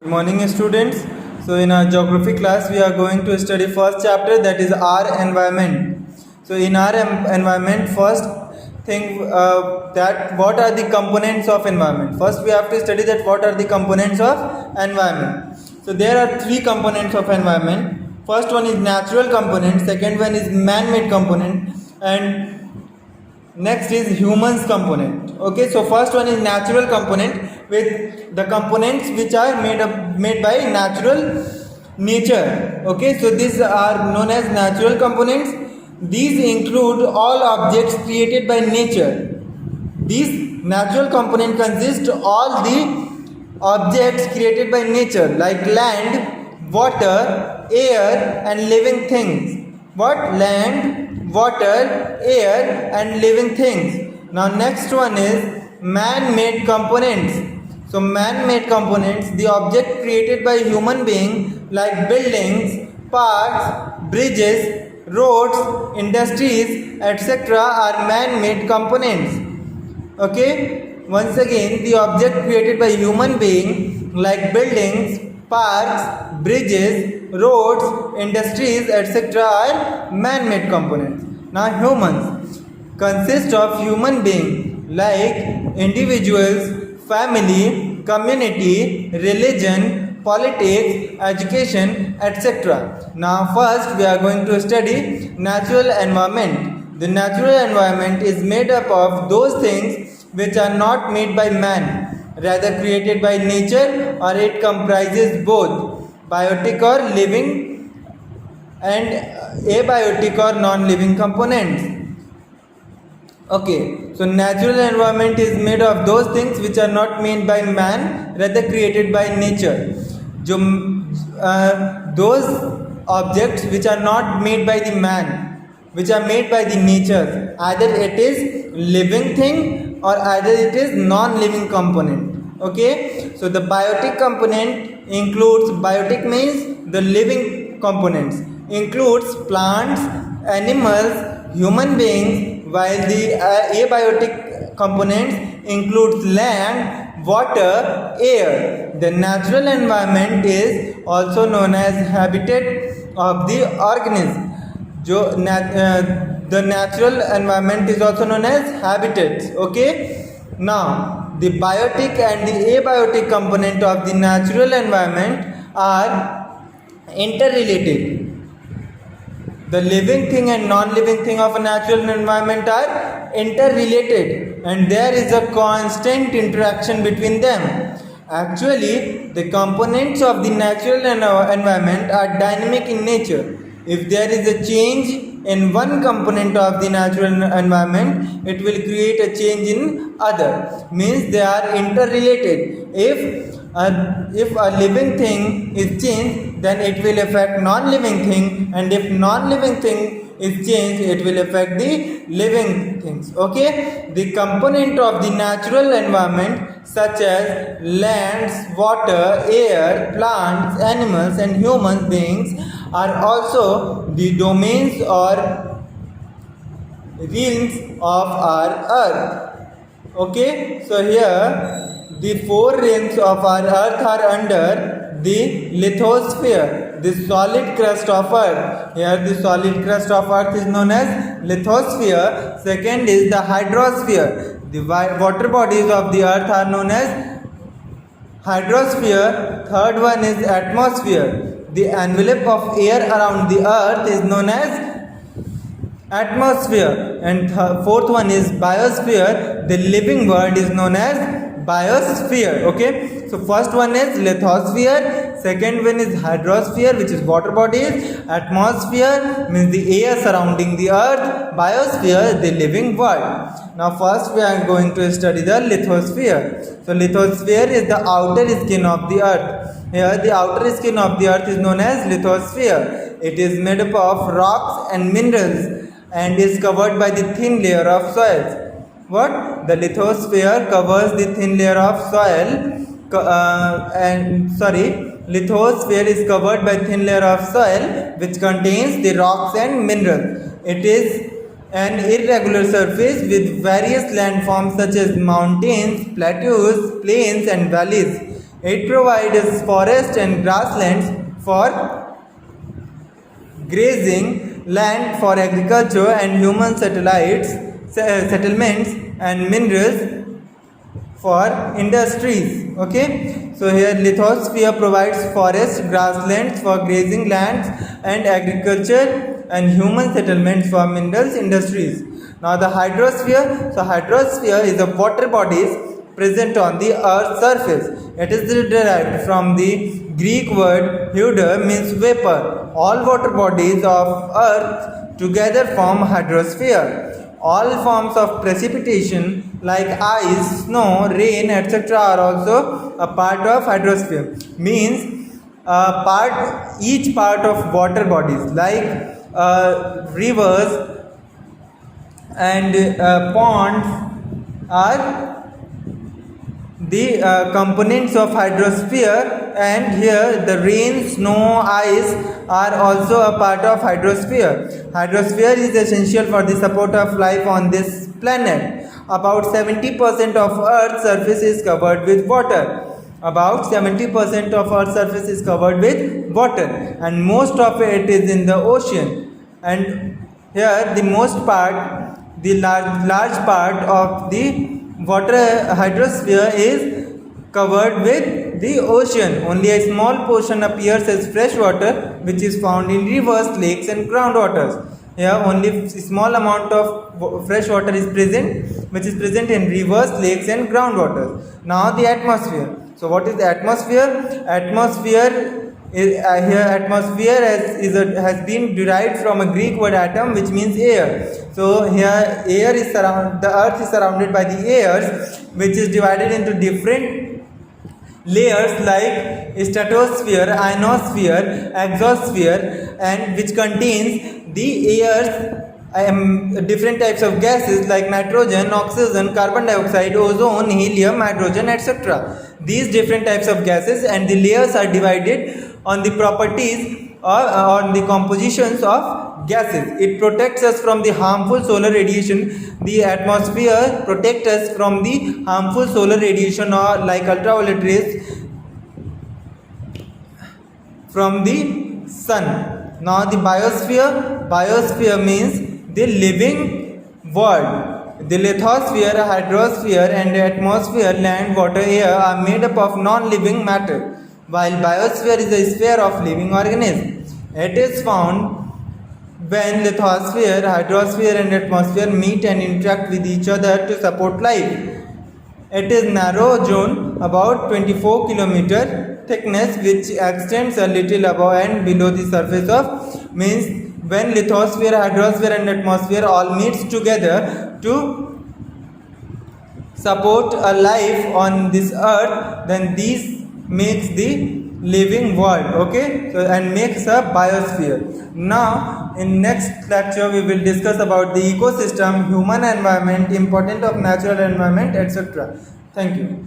Good morning, students. So in our geography class we are going to study first chapter, that is our environment. So in our environment, first thing that what are the components of environment. First we have to study that what are the components of environment. So there are three components of environment. First one is natural component, second one is man-made component, and next is humans component. Okay, so first one is natural component, with the components which are made by natural nature. Okay, so these are known as natural components. These include all objects created by nature. These natural component consist all the objects created by nature, like land, water, air and living things. What? Land, water, air and living things. Now next one is man-made components. So man-made components, the object created by human being, like buildings, parks, bridges, roads, industries, etc. are man-made components. Okay, once again, the object created by human being, like buildings, parks, bridges, roads, industries, etc. are man-made components. Now humans consist of human beings like individuals, family, community, religion, politics, education, etc. Now first we are going to study natural environment. The natural environment is made up of those things which are not made by man, rather created by nature, or it comprises both biotic or living and abiotic or non-living components. Okay, so natural environment is made of those things which are not made by man, rather created by nature. Those objects which are not made by the man, which are made by the nature, either it is living thing or either it is non-living component. Okay, so the biotic component includes, biotic means the living components, includes plants, animals, human beings, while the abiotic components includes land, water, air. The natural environment is also known as habitat of the organism. The natural environment is also known as habitats. Okay, now the biotic and the abiotic component of the natural environment are interrelated. The living thing and non-living thing of a natural environment are interrelated, and there is a constant interaction between them. Actually, the components of the natural environment are dynamic in nature. If there is a change in one component of the natural environment, it will create a change in other. Means they are interrelated. If a living thing is changed, then it will affect non-living thing, and if non-living thing is changed, it will affect the living things. Okay, the component of the natural environment such as lands, water, air, plants, animals and human beings are also the domains or realms of our earth. Okay, so here the four realms of our earth are under the lithosphere, the solid crust of earth. Here the solid crust of earth is known as lithosphere. Second is the hydrosphere. The water bodies of the earth are known as hydrosphere. Third one is atmosphere. The envelope of air around the earth is known as atmosphere. And fourth one is biosphere. The living world is known as biosphere. Okay, so first one is lithosphere, second one is hydrosphere, which is water bodies, atmosphere means the air surrounding the earth, biosphere the living world. Now first we are going to study the lithosphere. So lithosphere is the outer skin of the earth. Here the outer skin of the earth is known as lithosphere. It is made up of rocks and minerals and is covered by the thin layer of soils. What? The lithosphere covers the thin layer of soil lithosphere is covered by thin layer of soil which contains the rocks and minerals. It is an irregular surface with various landforms such as mountains, plateaus, plains and valleys. It provides forest and grasslands for grazing, land for agriculture and human settlements, and minerals for industries. Okay, so here lithosphere provides forest, grasslands for grazing lands and agriculture, and human settlements for minerals industries. Now the hydrosphere. So hydrosphere is a water bodies present on the earth's surface. It is derived from the Greek word hydra, means vapor. All water bodies of earth together form hydrosphere. All forms of precipitation like ice, snow, rain, etc. are also a part of hydrosphere. Means each part of water bodies like rivers and ponds are the components of hydrosphere, and here the rain, snow, ice are also a part of hydrosphere. Hydrosphere is essential for the support of life on this planet. About 70% of Earth's surface is covered with water. About 70% of Earth's surface is covered with water, and most of it is in the ocean. And here the large part of the water hydrosphere is covered with the ocean. Only a small portion appears as fresh water, which is found in rivers, lakes and groundwaters. Here only small amount of fresh water is present, which is present in rivers, lakes and groundwaters. Now the atmosphere. So what is the atmosphere? Atmosphere has been derived from a Greek word atom, which means air. So here the earth is surrounded by the airs, which is divided into different layers like stratosphere, ionosphere, exosphere, and which contains the airs, different types of gases like nitrogen, oxygen, carbon dioxide, ozone, helium, hydrogen, etc. These different types of gases, and the layers are divided on the properties or on the compositions of gases. It protects us from the harmful solar radiation. The atmosphere protects us from the harmful solar radiation, or like ultraviolet rays from the sun. Now the biosphere means the living world. The lithosphere, hydrosphere and atmosphere, land, water, air are made up of non-living matter, while biosphere is a sphere of living organisms. It is found when lithosphere, hydrosphere and atmosphere meet and interact with each other to support life. It is narrow zone about 24 km thickness, which extends a little above and below the surface of, means when lithosphere, hydrosphere and atmosphere all meets together to support a life on this earth, then this makes the living world. Okay, so and makes a biosphere. Now in next lecture we will discuss about the ecosystem, human environment, importance of natural environment, etc. Thank you.